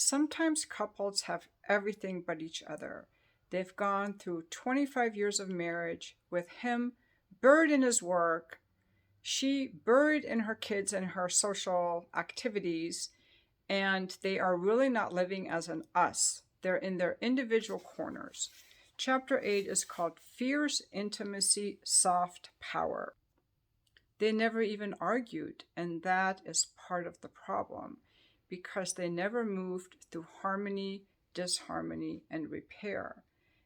Sometimes couples have everything but each other. They've gone through 25 years of marriage with him buried in his work, she buried in her kids and her social activities, and they are really not living as an us. They're in their individual corners. Chapter 8 is called Fierce Intimacy, Soft Power. They never even argued, and that is part of the problem because they never moved through harmony, disharmony, and repair.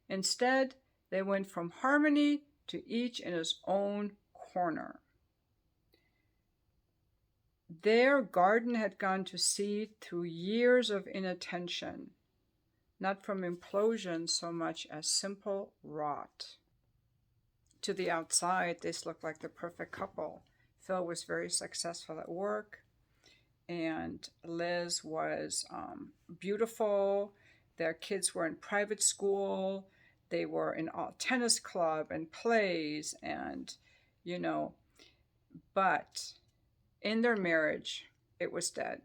Instead, they went from harmony to each in his own corner. Their garden had gone to seed through years of inattention, not from implosion so much as simple rot. To the outside, this looked like the perfect couple. Phil was very successful at work, and Liz was beautiful. Their kids were in private school. They were in all tennis club and plays, and but in their marriage, it was dead.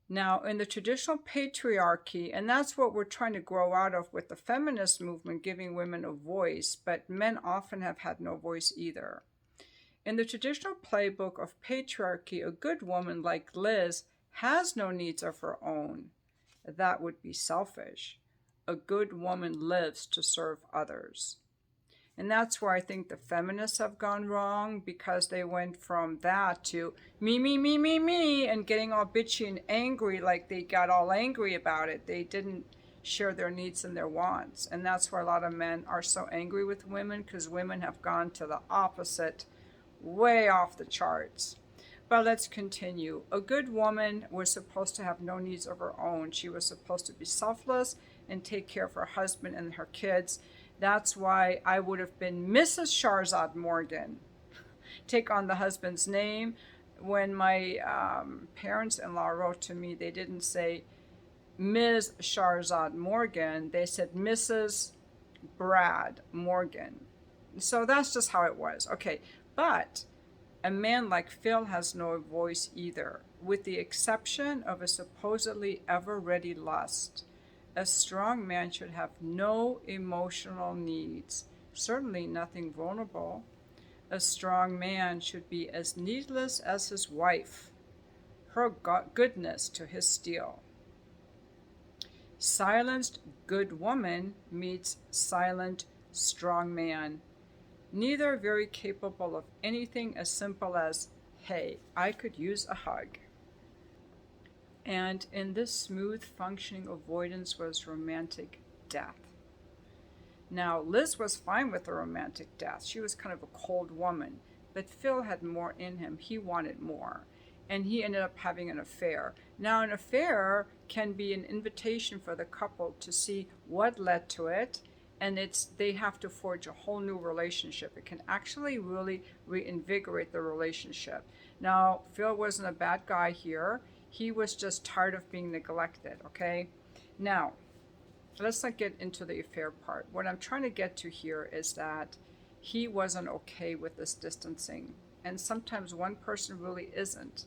Now, in the traditional patriarchy, and that's what we're trying to grow out of with the feminist movement, giving women a voice, but men often have had no voice either. In the traditional playbook of patriarchy, a good woman like Liz has no needs of her own. That would be selfish. A good woman lives to serve others. And that's where I think the feminists have gone wrong, because they went from that to me, and getting all bitchy and angry, like they got all angry about it. They didn't share their needs and their wants. And that's where a lot of men are so angry with women, because women have gone to the opposite, way off the charts. But let's continue. A good woman was supposed to have no needs of her own. She was supposed to be selfless and take care of her husband and her kids. That's why I would have been Mrs. Shahrzad Morgan. Take on the husband's name. When my parents-in-law wrote to me, they didn't say Ms. Shahrzad Morgan. They said Mrs. Brad Morgan. So that's just how it was. Okay, but a man like Phil has no voice either, with the exception of a supposedly ever-ready lust. A strong man should have no emotional needs, certainly nothing vulnerable. A strong man should be as needless as his wife, her goodness to his steel. Silenced good woman meets silent strong man, neither very capable of anything as simple as, hey, I could use a hug. And in this smooth functioning avoidance was romantic death. Now, Liz was fine with the romantic death. She was kind of a cold woman, but Phil had more in him. He wanted more, and he ended up having an affair. Now, an affair can be an invitation for the couple to see what led to it, and they have to forge a whole new relationship. It can actually really reinvigorate the relationship. Now, Phil wasn't a bad guy here. He was just tired of being neglected, okay? Now, let's not get into the affair part. What I'm trying to get to here is that he wasn't okay with this distancing. And sometimes one person really isn't.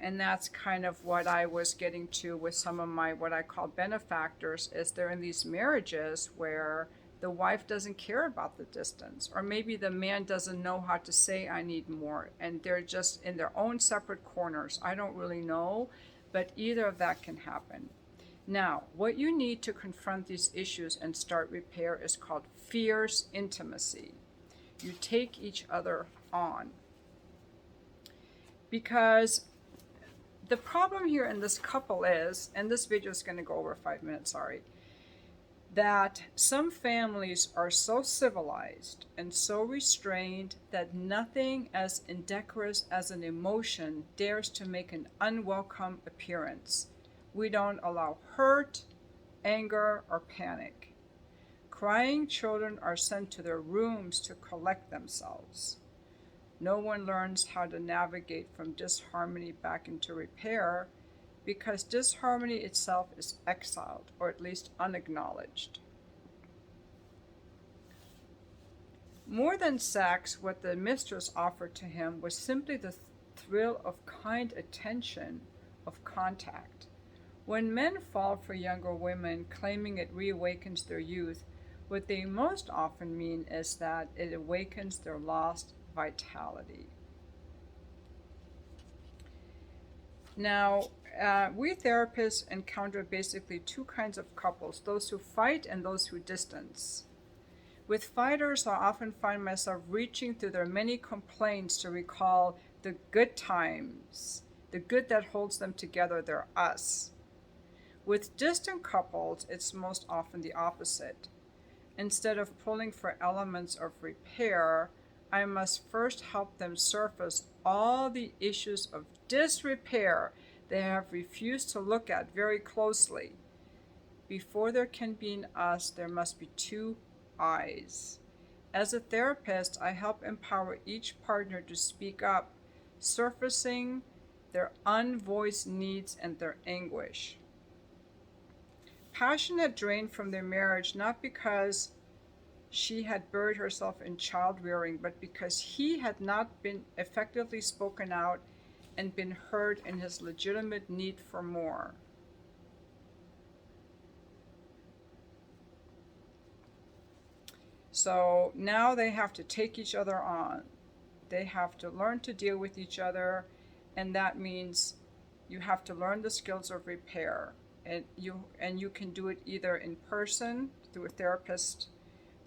And that's kind of what I was getting to with some of my, what I call benefactors, is they're in these marriages where the wife doesn't care about the distance, or maybe the man doesn't know how to say I need more, and they're just in their own separate corners. I don't really know, but either of that can happen. Now, what you need to confront these issues and start repair is called fierce intimacy. You take each other on. Because the problem here in this couple is, and this video is going to go over 5 minutes, sorry, that some families are so civilized and so restrained that nothing as indecorous as an emotion dares to make an unwelcome appearance. We don't allow hurt, anger, or panic. Crying children are sent to their rooms to collect themselves. No one learns how to navigate from disharmony back into repair, because disharmony itself is exiled, or at least unacknowledged. More than sex, what the mistress offered to him was simply the thrill of kind attention, of contact. When men fall for younger women, claiming it reawakens their youth, what they most often mean is that it awakens their lost vitality. Now, we therapists encounter basically two kinds of couples, those who fight and those who distance. With fighters, I often find myself reaching through their many complaints to recall the good times, the good that holds them together, their us. With distant couples, it's most often the opposite. Instead of pulling for elements of repair, I must first help them surface all the issues of disrepair they have refused to look at very closely. Before there can be an us, there must be two eyes. As a therapist, I help empower each partner to speak up, surfacing their unvoiced needs and their anguish. Passion had drained from their marriage not because she had buried herself in child rearing, but because he had not been effectively spoken out and been heard in his legitimate need for more. So now they have to take each other on. They have to learn to deal with each other, and that means you have to learn the skills of repair. And you can do it either in person, through a therapist,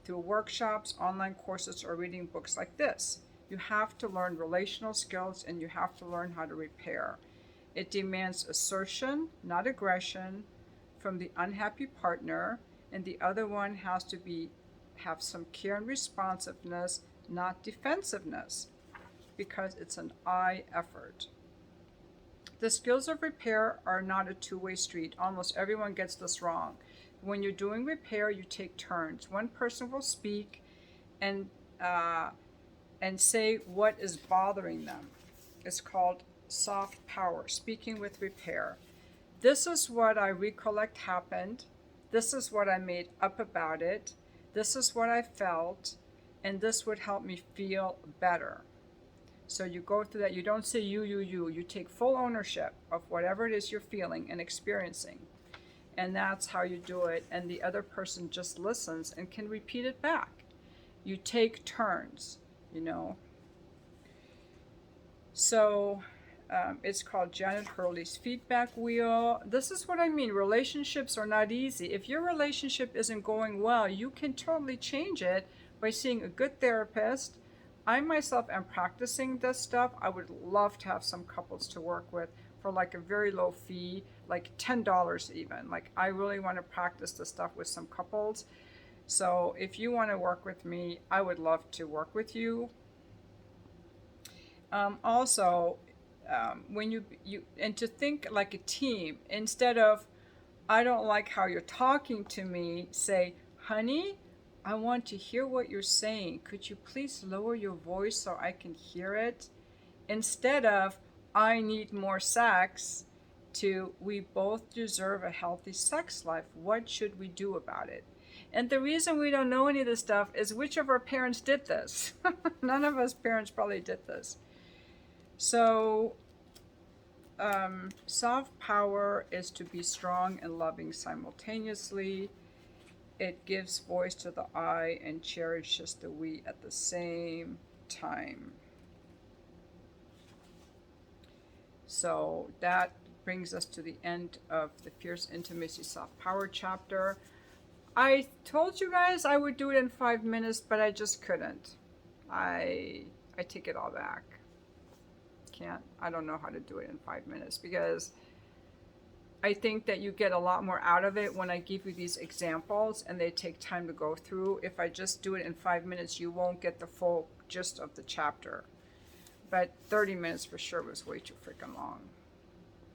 through workshops, online courses, or reading books like this. You have to learn relational skills, and you have to learn how to repair. It demands assertion, not aggression, from the unhappy partner, and the other one has to have some care and responsiveness, not defensiveness, because it's an I effort. The skills of repair are not a two-way street. Almost everyone gets this wrong. When you're doing repair, you take turns. One person will speak and say what is bothering them. It's called soft power, speaking with repair. This is what I recollect happened. This is what I made up about it. This is what I felt, and this would help me feel better. So you go through that. You don't say you. You take full ownership of whatever it is you're feeling and experiencing. And that's how you do it. And the other person just listens and can repeat it back. You take turns, So it's called Janet Hurley's feedback wheel. This is what I mean. Relationships are not easy. If your relationship isn't going well, you can totally change it by seeing a good therapist. I myself am practicing this stuff. I would love to have some couples to work with for like a very low fee, like $10 even. Like I really want to practice this stuff with some couples. So if you want to work with me, I would love to work with you. When you and to think like a team, instead of I don't like how you're talking to me, say, honey, I want to hear what you're saying. Could you please lower your voice so I can hear it? Instead of I need more sex, to we both deserve a healthy sex life. What should we do about it? And the reason we don't know any of this stuff is which of our parents did this? None of us parents probably did this. So, soft power is to be strong and loving simultaneously. It gives voice to the I and cherishes the we at the same time. So that brings us to the end of the Fierce Intimacy Soft Power chapter. I told you guys I would do it in 5 minutes, but I just couldn't. I take it all back. I don't know how to do it in 5 minutes because I think that you get a lot more out of it when I give you these examples and they take time to go through. If I just do it in 5 minutes, you won't get the full gist of the chapter. But 30 minutes for sure was way too freaking long.